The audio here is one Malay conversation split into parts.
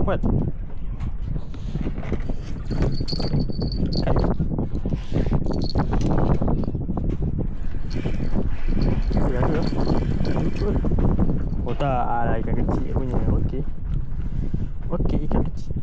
kuat. Kan. Ya ke? Lucu ke? Oh tak, ikan kecil punya. Okey. Okey, ikan kecil.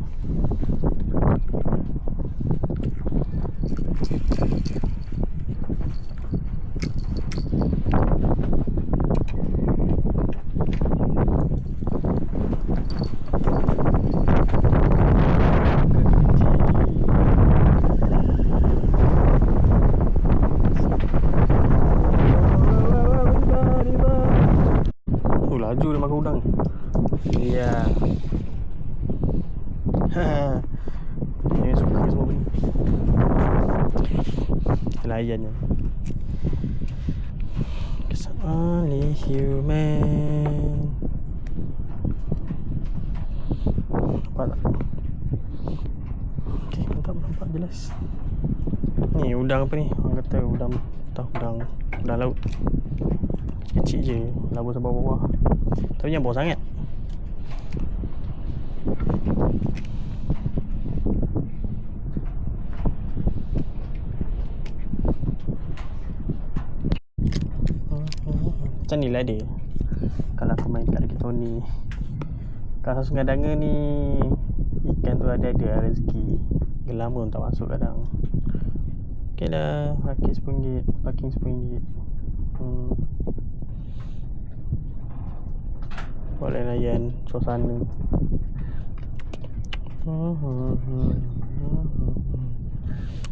Laju dia makan udang. Ya. Dia suka semua benda. Layan je. Cause I'm only human. Nampak tak? Okay, nampak jelas. Ni udang apa ni? Orang kata udang, tak udang laut. Kecil je, labur sampai bawah. Tapi jangan bawah sangat. Macam ni lah dia. Kalau aku main kat dekat Tony, kalau Sungai Danga ni ikan tu ada rezeki. Gelam pun tak masuk kadang. Okay lah, rakit RM10, parking RM10. Boleh layan suasana.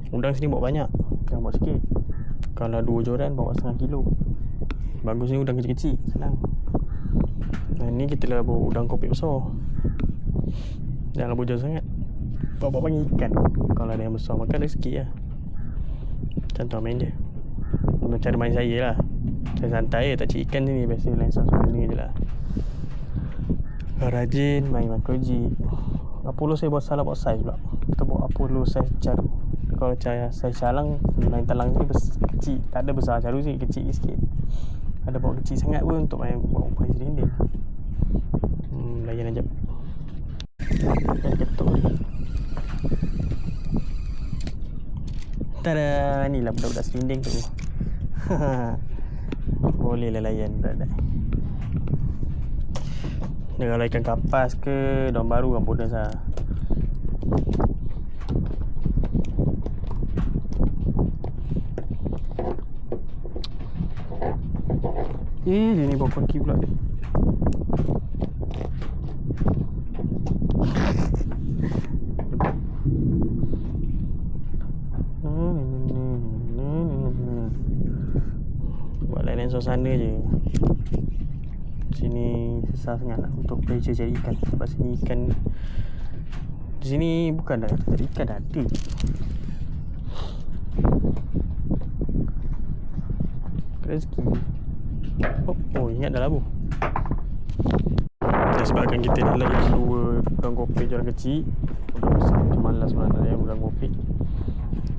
Udang sini bawa banyak, jangan bawa sikit. Kalau 2 joran bawa setengah kilo. Bagus ni udang kecil-kecil, senang. Nah, ni kita lah bawa udang kopek besar. Jangan labur jauh sangat. Bawa panggil ikan. Kalau ada yang besar makan rezeki lah. Macam tu main je. Untuk cara main saya lah. Saya santai je, tak cik ikan sini. Biasa lain suasana je lah. Kalau rajin main makroji. Apollo saya buat salah buat saiz pula. Kita buat Apollo saiz caru. Kalau saiz calang, main talang ni kecil. Tak ada besar caru sih, kecil sikit. Ada bawa kecil sangat pun untuk main serinding. Layan aja. Ada ketuk ni. Tada, ni lah budak-budak serinding tu. Boleh lah layan budak-budak. Dia kalau ikan kapas ke daun baru kan bonus lah. Dia ni bawa kaki pula dia. Buat lain-lain suasana je. Sini susah sangat lah untuk pleasure cari ikan. Sebab sini ikan, di sini bukan dah cari ikan, dah ada. Rezeki. Oh, ingat dah labu. Sebabkan kita nak lagi 2 udang kopek jalan kecil. Udang besar macam malas sebenarnya udang kopek.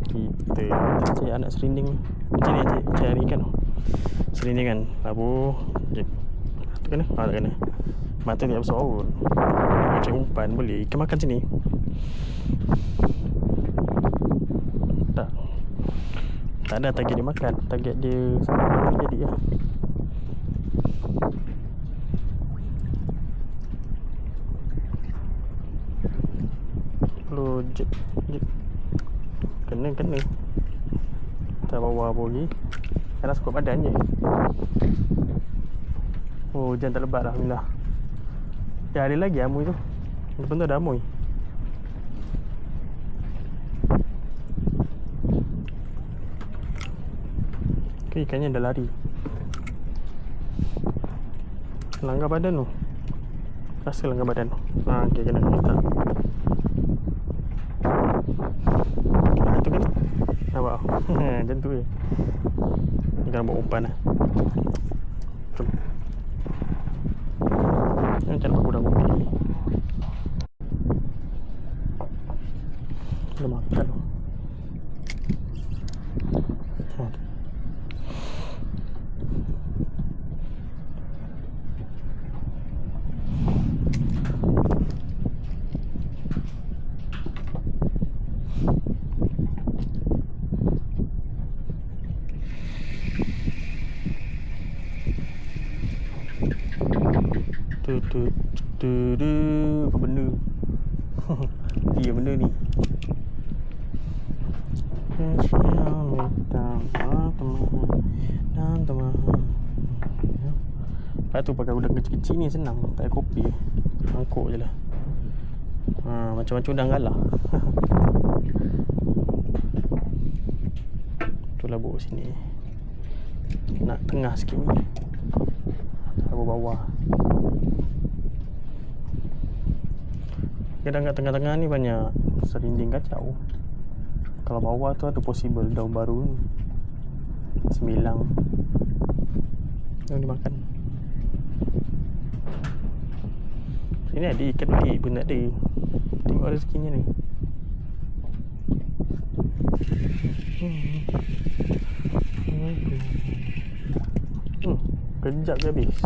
Kita cari anak serinding. Macam ni cari ikan. Serinding kan, labu. Tu kena? Tak kena. Mata tak besar pun. Macam umpan boleh. Ikan makan sini. Tak. Tak ada target dia makan. Target dia jadi lah. Jet. Kena. Tak bawa apa lagi. Kena sekuat badan je. Oh, hujan tak lebat lah, Alhamdulillah. Ya, ada lagi amoy tu. Depan tu ada amoy. Okay, ikannya dah lari. Langgar badan tu. Rasa langgar badan tu. Okay, kena letak. Tu kena. Nampak? Macam tu je. Ni kan buat umpan lah. Jom. Macam nak budak kopi. Dah makan tu. Apa benda? Dia benda ni. Lepas tu pakai udang kecil-kecil ni senang. Tak payah kopi. Angkuk je lah. Macam-macam udang galah. Itulah bawa sini. Nak tengah sikit ni. Bawah-bawah. Kadang kat tengah-tengah ni banyak serinding kacau. Kalau bawah tu ada possible daun baru ni. Semilang. Yang dimakan. Sini ada ikan baik pun tak ada. Tengok rezekinya ni. Kejap je habis.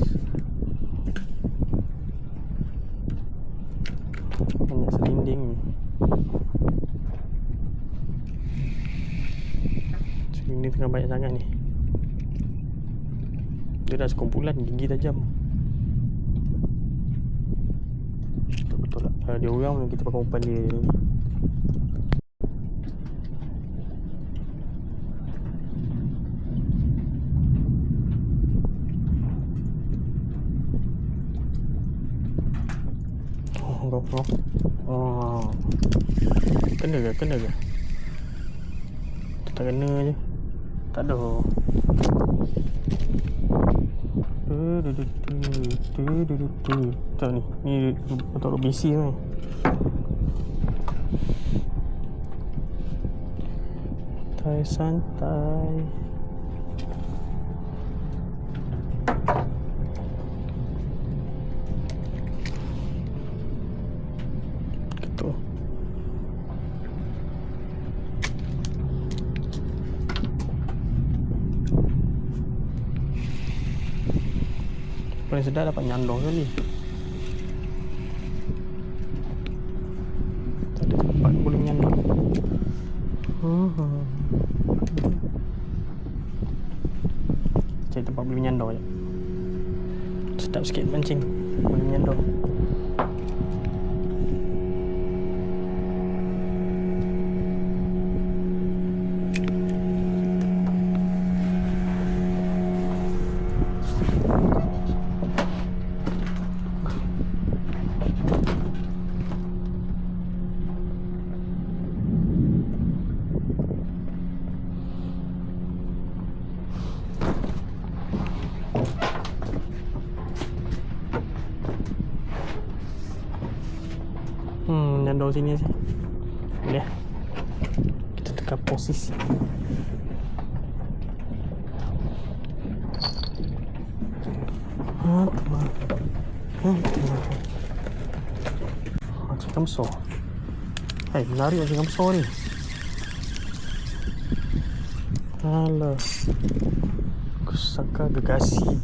Banyak serinding ni. Serinding tengah banyak sangat ni. Dia dah sekumpulan, gigi tajam. Betul lah. Kalau dia orang, kita pakai umpan dia ni. Kena ke? Tak kena je. Tak ada. Tak ni. Ni betul busy ni. Santai. Paling sedap dapat nyandor sekali. Tak ada tempat boleh nyandor. Cari tempat boleh menyandor je. Sedap sikit mancing. Boleh menyandor. Nyandor sini sih. Boleh. Kita tekan posisi. Ikan besar. Menarik ikan besar ni. Alah. Aku sangka gegasi.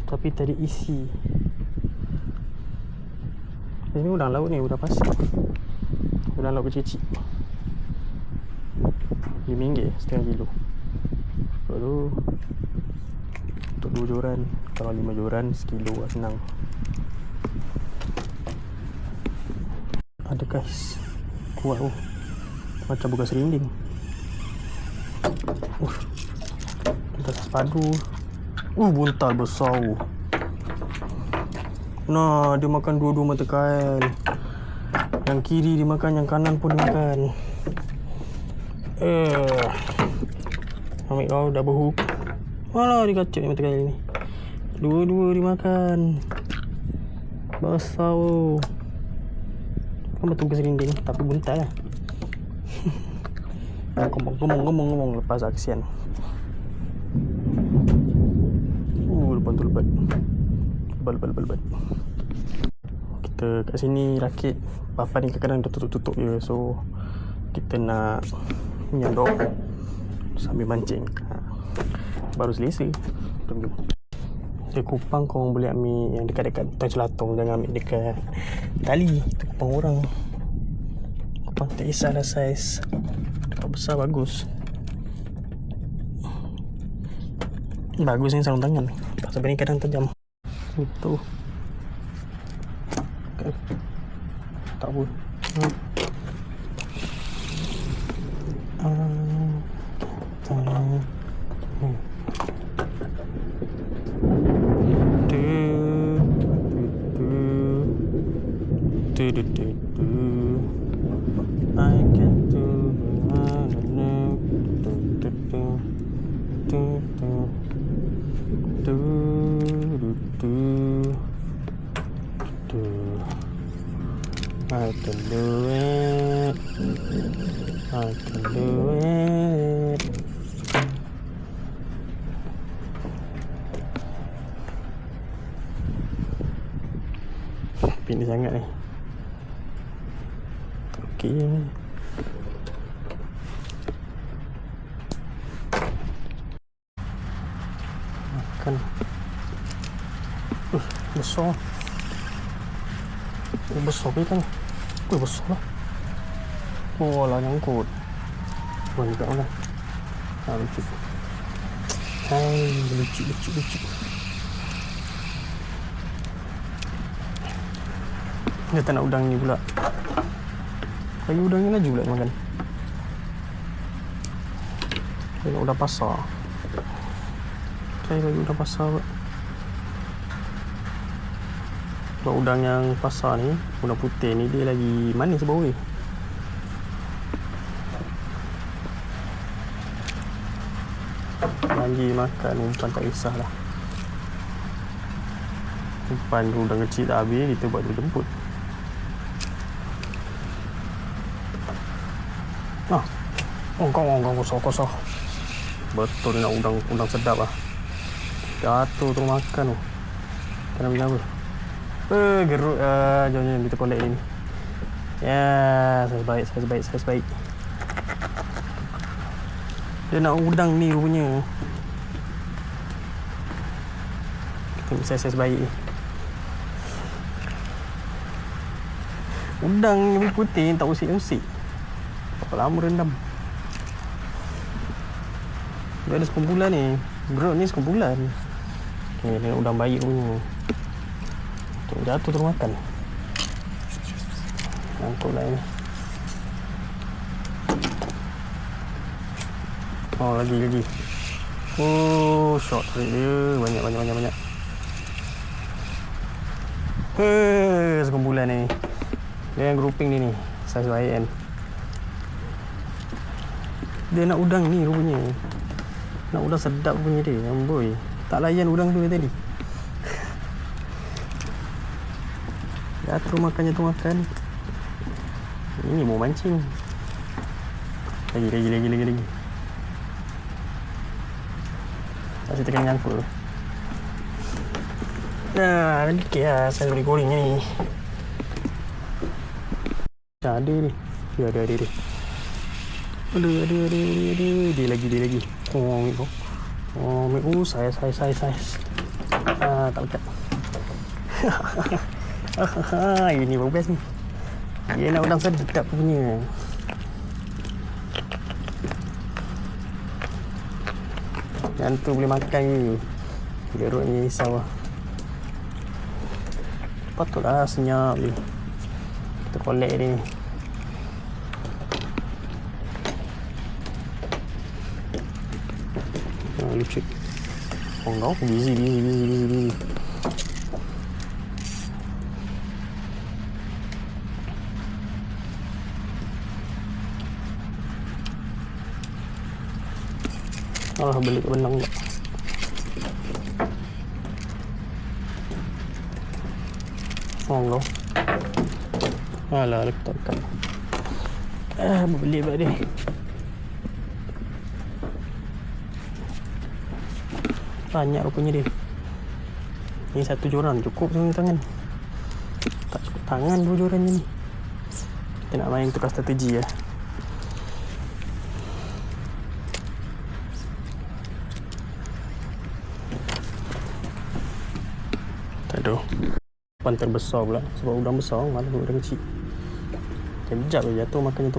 Tapi tadi isi. Ini udang laut ni, udang pasir. Udang laut kecil-kecil. RM5 setengah kilo. Lalu untuk 2 joran. Kalau 5 joran sekilo lah, senang. Ada guys. Kuat oh. Macam bukan serinding. Buntal sepadu. Buntal besar. Nah, dia makan dua-dua mata kail. Yang kiri dia makan, yang kanan pun dia makan. Ambil kau dah berhook. Alah, dia kacau mata kail ni. Dua-dua dia makan. Besar oh. Kan betul ke serinding, tapi buntal lah. Ngomong lepas aksian. Lepas tu lebat. Lebat. Kita kat sini rakit papan ni kadang-kadang dah tutup-tutup je. So kita nak menyandor sambil mancing. Baru selesa. Dia kupang korang boleh ambil yang dekat-dekat tang celatong. Jangan ambil dekat tali. Itu kupang orang. Kupang tak kisahlah saiz. Dekat besar bagus. Bagus ni sarung tangan. Sebab ni kadang tajam. Itu makan. Tak pun. I can do I can do it. I can do it. Pindah sangat ni. Okey ni. Makan. Besar. Besar ke kan? Besar lah. Oh lah nyangkut. Bukan juga lah. Lucu. Hai, lucu. Dia tak nak udang ni pula. Lagi udang ni laju pula makan. Dia nak udang pasar. Saya lagi udang pasar pula. Kalau udang yang pasar ni, udang putih ni dia lagi manis bau ni. Janji makan umpan tak kisahlah. Umpan udang kecil tak habis, kita buat dia jemput. Ongkong kosong. Betul nak udang sedap lah. Jatuh tu makan tu. Kena bina apa? Geruk. Jom kita collect ni. Ya, saiz baik. Dia nak udang ni rupanya. Kita ambil saiz baik ni. Udang ni putih tak usik-usik. Berapa lama rendam. Dia ada sekumpulan ni. Geruk ni sekumpulan. Ni dia udang baik punya. Jatuh terus makan. Angkut lah ni. Oh lagi. Oh short tarik dia. Banyak. Sekumpulan ni. Dia yang grouping ni. Saiz baik kan. Dia nak udang ni rupanya. Nak udang sedap punya dia. Amboi. Tak layan udang tu tadi. Jatuh makan. Ini mau mancing. Lagi. Masih tekan nyangkut. Nah, sedikit lah saya boleh goreng ni. Ada ni. Ada. Ada. Dia lagi. Saiz. Tak pecat. Ini baru best ni. Dia nak udang sedap punya. Yang tu boleh makan ni. Geruk ni risau lah. Patutlah senyap je. Kita collect ni. Lucu. Oh, busy. Beli benang tak? Allah. Alah, letak. Beli pula dia. Banyak rupanya dia. Ni satu joran cukup sama tangan. Tak cukup tangan dua joran ni. Kita nak main tukar strategi ya. Aduh, umpan terbesar pula. Sebab udang besar, malah udang kecil. Kejap je jatuh makan.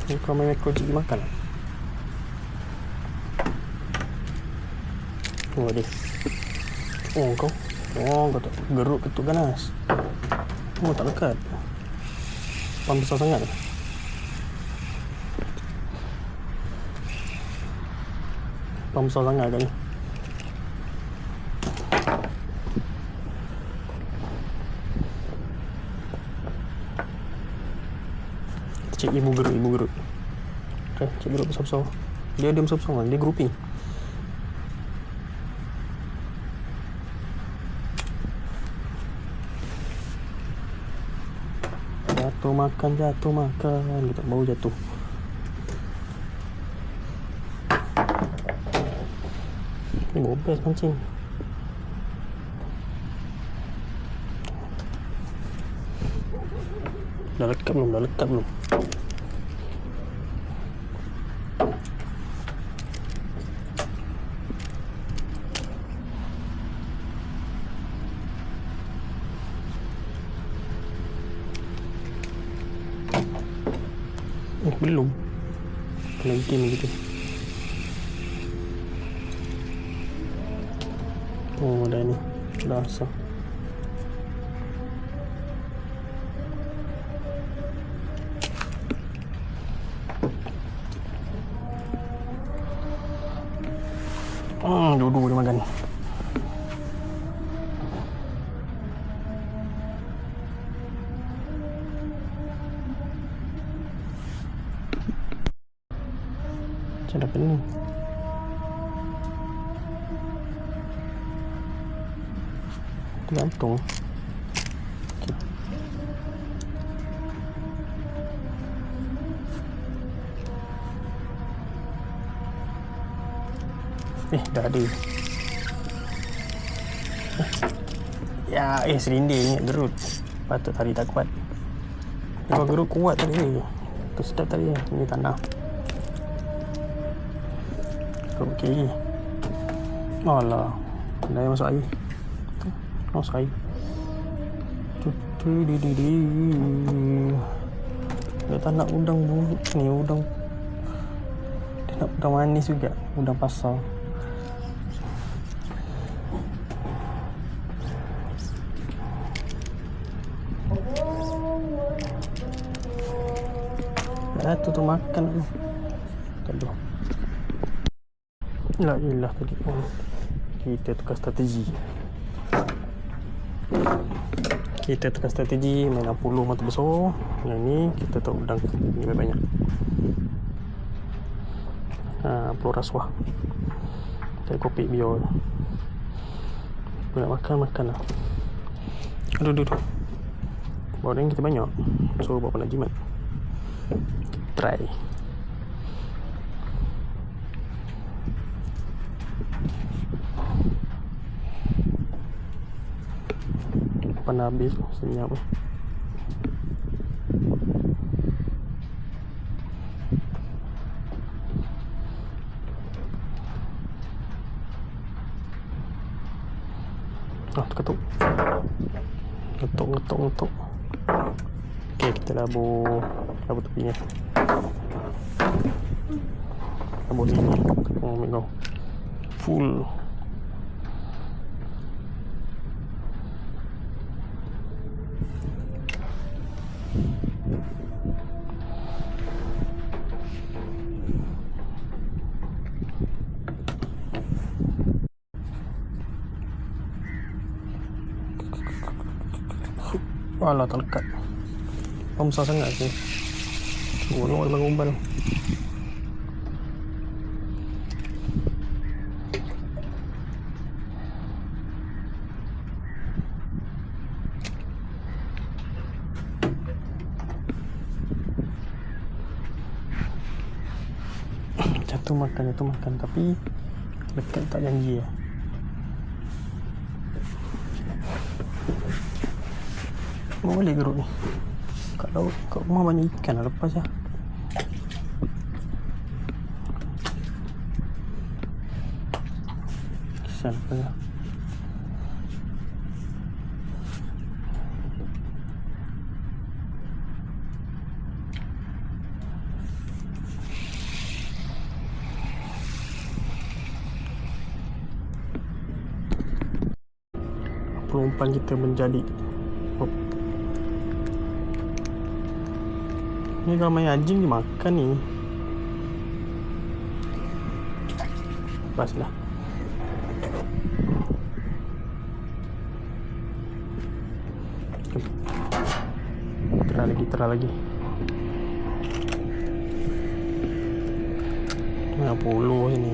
Ni kau main ekor cik makan. Oh dia. Oh kau tak geruk ketuk ganas. Oh tak lekat. Pam besar sangat. Pam besar sangat agak ni. Cik ibu geruk. Okay, cik geruk besar-besar. Dia besar-besar, dia grouping. Jatuh makan. Kita baru jatuh. Ni bawa best pancing. Dah lekat belum? Belum. Kena game gitu. Oh dah ni. Dah sah. Dua-dua dia makan. Macam dah pening. Tergantung. Okay. Dah ada. Ya, selindir ingat gerut. Patut tarik tak kuat. Kalau gerut kuat tadi. Tu sedap tadi. Ini tanah. Okey. Alah. Dah masuk air. Masuk air. Dia tak nak udang ni, udang. Dia nak udang manis juga, udang pasar. Tu makan tu. Tadi. La ilah tadi. Kita tukar strategi. Main 60 mata besar. Yang ni kita tak udang ni banyak. Pulau rasuah. Cari kopi biar. Aku nak makan lah. Aduh. Baru kita banyak. So buat apa nak jimat. Try. Panas habis senyap. Terketuk. Ngetuk. Okey, kita labur tepinya. Labur sini. Oh my god. Full. Alah, tak lekat. Besar sangat sini. Tengok ada umpan. Jatuh makan. Tapi lekat tak janji lah. Bawa balik geruk ni. Kat laut, kat rumah banyak ikan lah, lepas lah. Kesian lepas lah. umpan kita menjadi. Ni kalau main anjing dimakan ni. Paslah. Try lagi. Mana polo sini.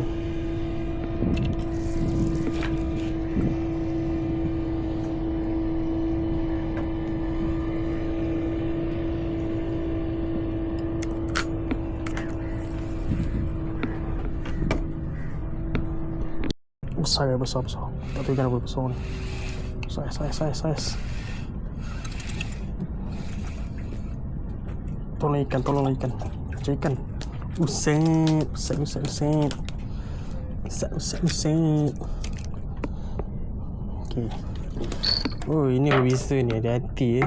Besar. Tak tahu ikan apa besar ni. Saiz. Tolong ikan. Cari ikan. Uset. Okay. Oh, ini berbisa ni. Hati-hati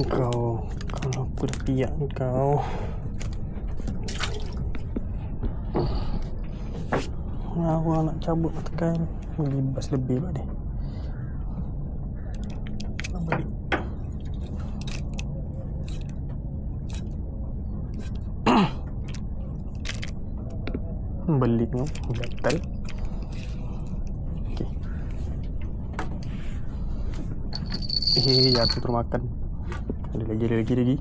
kau. Kalau aku dah piak kau. Aku nak cabut tekan. Libas lebih lah dia. Balik. Belit ni gatal. Okey. Jatuh termakan. Ada lagi.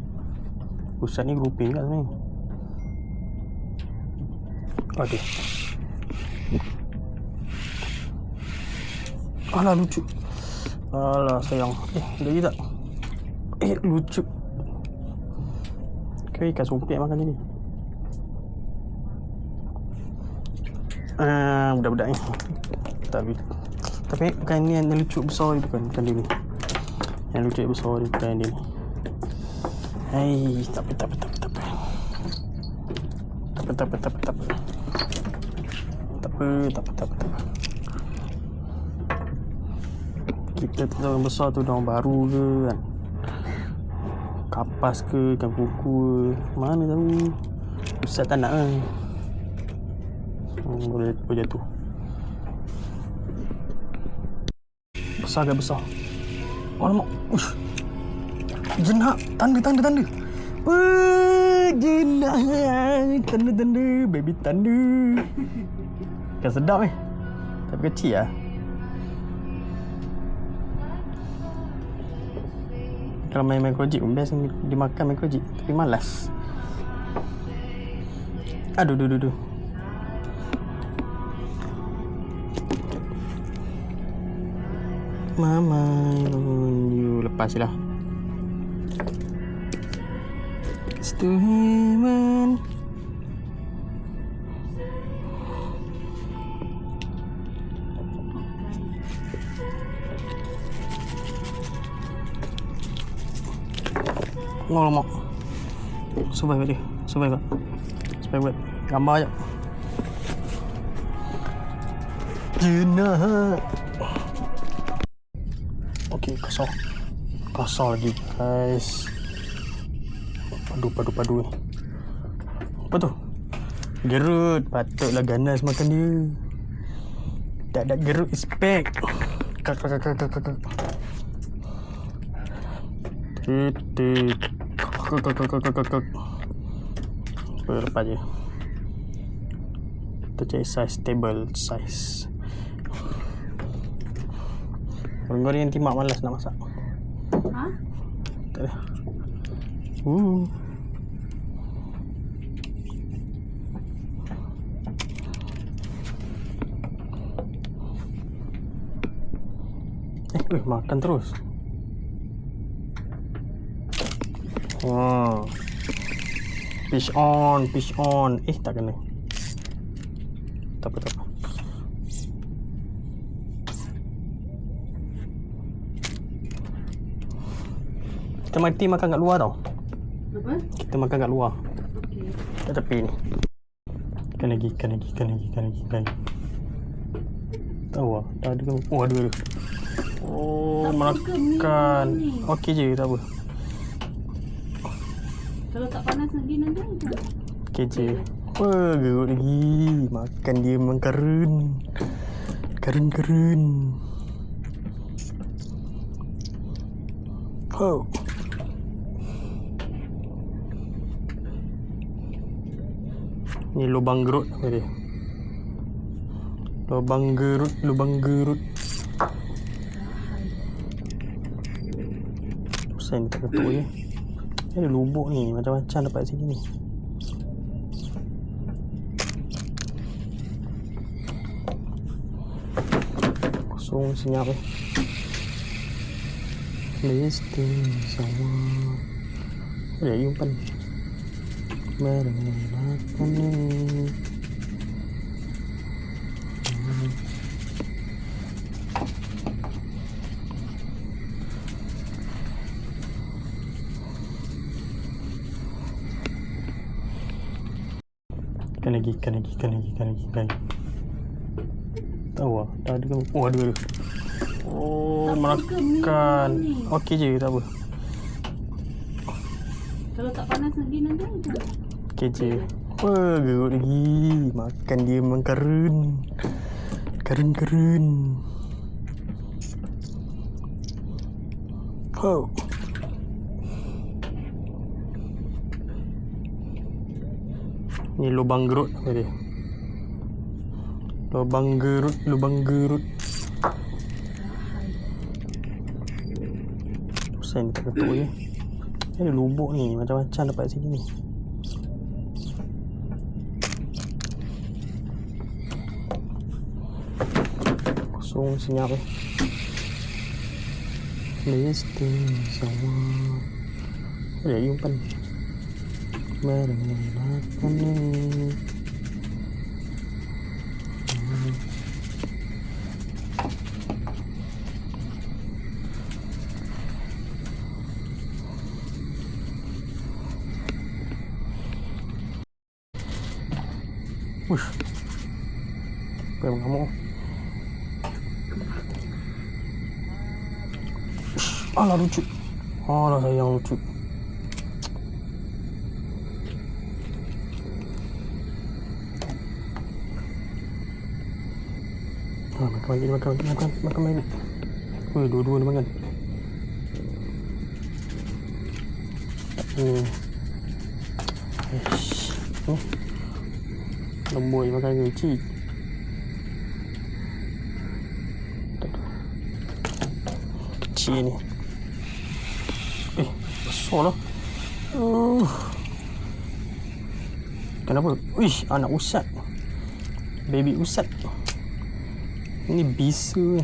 Pusat ni grouping kat sini. Okey. Alah lucu. Alah sayang. Lagi tak? Lucu. Okay, ikan sumpit makan je ni. Budak-budak ni. Tapi bukan ni yang lucu besar ni, bukan dia ni. Yang lucu besar ni bukan dia ni. Tak apa. Kita tak tahu yang besar tu daun baru ke kan. Kapas ke, ikan kuku ke. Mana tahu. Ustaz tak nak kan. Boleh jatuh. Besar. Alamak. Uish. Jenak. Tanda. Jenak. Tanda. Baby tanda. Ikan sedap tapi kecil lah. Kalau main microjig pun biasa dimakan microjig, tapi malas. Aduh. Mama, you lepas je lah. Stuhiman. Ngolok. Survive buat gambar je. Jenah. Okey, kasar lagi guys. Padu ni. Apa tu? Gerut. Patutlah ganas makan dia. Tak ada gerut expect. Kak. Titik. Lepas je. Kita cari size, stable size. Goreng-goreng nanti mak malas nak masak. Ha? Tak ada. Makan terus. Fish on. Tak kena. Tak apa. Kita mati makan kat luar tau. Apa? Kita makan kat luar. Okey. Kat tepi ni. Ikan lagi. Tahu lah. Dah ada. Ada. Makan. Okey je, tak apa. Kalau tak panas lagi nanti. Okey je. Gerut lagi. Makan dia memang keren. Keren. Oh. Ni lubang gerut apa dia? Lubang gerut. Sen tak ketuk je. Ada lubuk ni, macam-macam dapat sini ni. Kosong senyap listing semua. Ada umpan. Merelakan ini. Ikan lagi. Tahu lah, dah ada. Oh, ada. Oh, makan. Okey je, tak apa. Kalau tak panas lagi nanti macam. Okey je. Wah, gerut lagi. Makan dia memang keren. Oh. Ni lubang gerut apa dia? Lubang gerut. Sen tak ketuk je. Ada lubuk ni, macam-macam dapat sini ni. Kosong senyap listing semua. Ada umpan. Merelakan ini. Wush. Apa yang mengamuk? Alah lucu. Alah sayang lucu. Makan lagi. Weh, dua-dua dia makan. Lembut makan kecil. Kecil ni. Besar lah. Kenapa? Uish, anak usat. Baby usat. Ini bisa.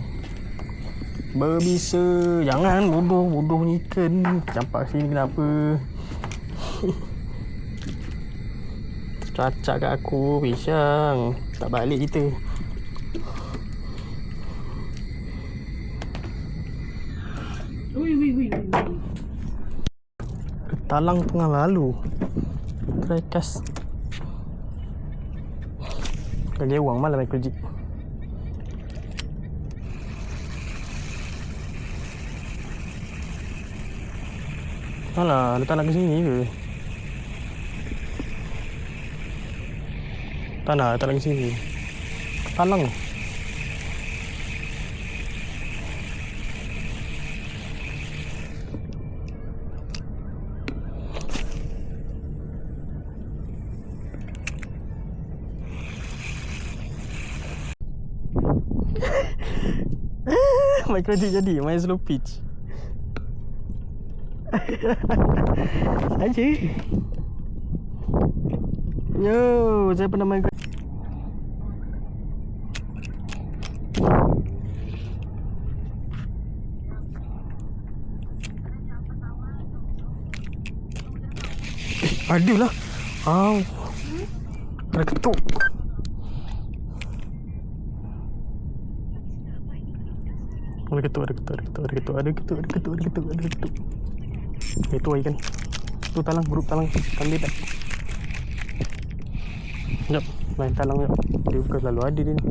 Berbisa. Jangan bodoh ni ikan. Campak sini kenapa? Cacak kat aku pisang. Tak balik kita. Ui. Talang tengah lalu. Trekas. Lagi uang malam aku jik. Alah, dia tak nak ke sini ke? Tak nak ke sini. Talang. Microjig jadi, main slow pitch. Saja. Yo, saya pernah main. Ada lah. Ada ketuk. Ada ketuk. Itu ikan. Tu talang, grup talang. Ambil tak? Sekejap, main talang sekejap. Dia bukan selalu ada dia ni.